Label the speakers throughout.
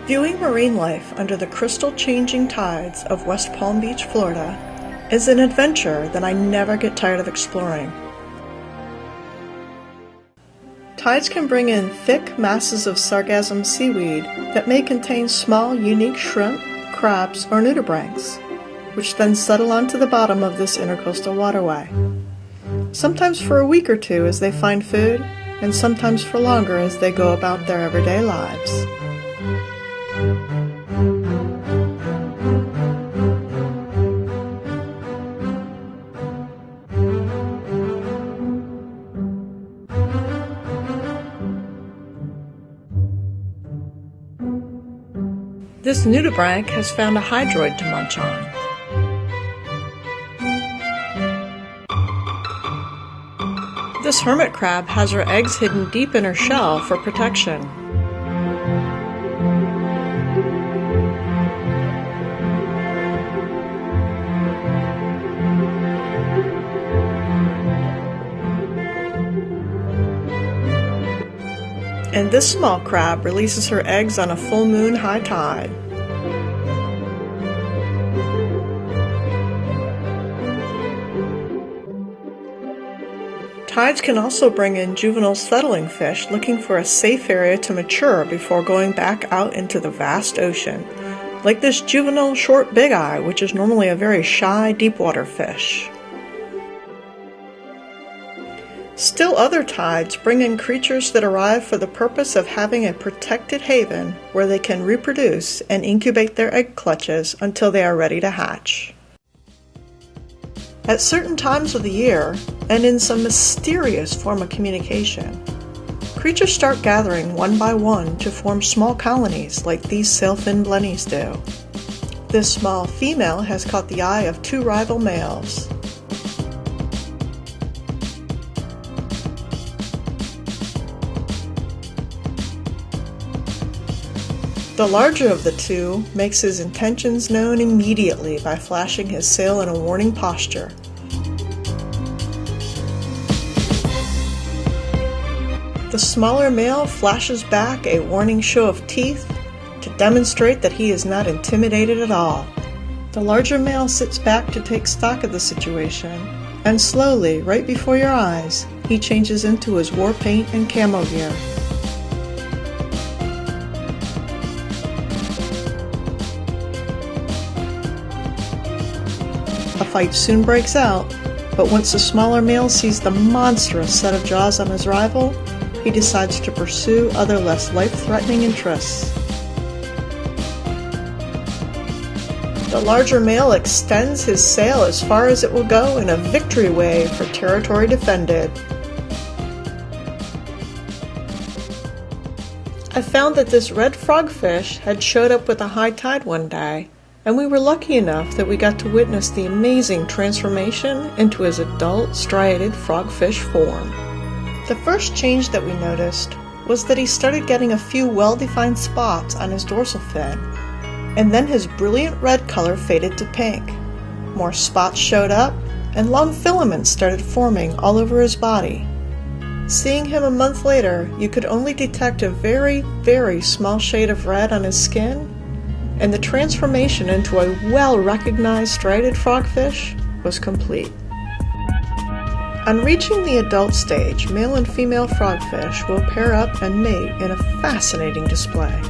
Speaker 1: Viewing marine life under the crystal-changing tides of West Palm Beach, Florida, is an adventure that I never get tired of exploring. Tides can bring in thick masses of sargassum seaweed that may contain small, unique shrimp, crabs, or nudibranchs, which then settle onto the bottom of this intercoastal waterway. Sometimes for a week or two as they find food, and sometimes for longer as they go about their everyday lives. This nudibranch has found a hydroid to munch on. This hermit crab has her eggs hidden deep in her shell for protection. And this small crab releases her eggs on a full moon high tide. Tides can also bring in juvenile settling fish looking for a safe area to mature before going back out into the vast ocean, like this juvenile short big eye, which is normally a very shy deepwater fish. Still other tides bring in creatures that arrive for the purpose of having a protected haven where they can reproduce and incubate their egg clutches until they are ready to hatch. At certain times of the year, and in some mysterious form of communication, creatures start gathering one by one to form small colonies like these sailfin blennies do. This small female has caught the eye of two rival males. The larger of the two makes his intentions known immediately by flashing his sail in a warning posture. The smaller male flashes back a warning show of teeth to demonstrate that he is not intimidated at all. The larger male sits back to take stock of the situation, and slowly, right before your eyes, he changes into his war paint and camo gear. A fight soon breaks out, but once the smaller male sees the monstrous set of jaws on his rival, he decides to pursue other less life-threatening interests. The larger male extends his sail as far as it will go in a victory wave for territory defended. I found that this red frogfish had showed up with a high tide one day, and we were lucky enough that we got to witness the amazing transformation into his adult striated frogfish form. The first change that we noticed was that he started getting a few well-defined spots on his dorsal fin, and then his brilliant red color faded to pink. More spots showed up, and long filaments started forming all over his body. Seeing him a month later, you could only detect a very, very small shade of red on his skin, and the transformation into a well-recognized striated frogfish was complete. On reaching the adult stage, male and female frogfish will pair up and mate in a fascinating display.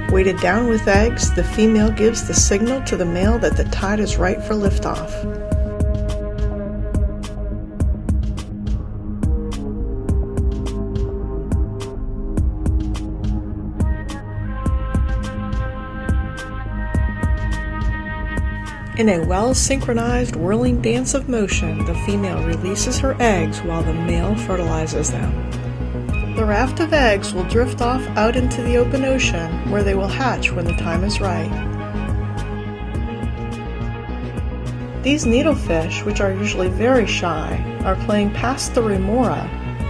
Speaker 1: Weighted down with eggs, the female gives the signal to the male that the tide is right for liftoff. In a well-synchronized whirling dance of motion, the female releases her eggs while the male fertilizes them. The raft of eggs will drift off out into the open ocean, where they will hatch when the time is right. These needlefish, which are usually very shy, are playing past the remora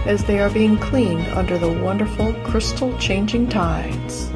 Speaker 1: as they are being cleaned under the wonderful crystal-changing tides.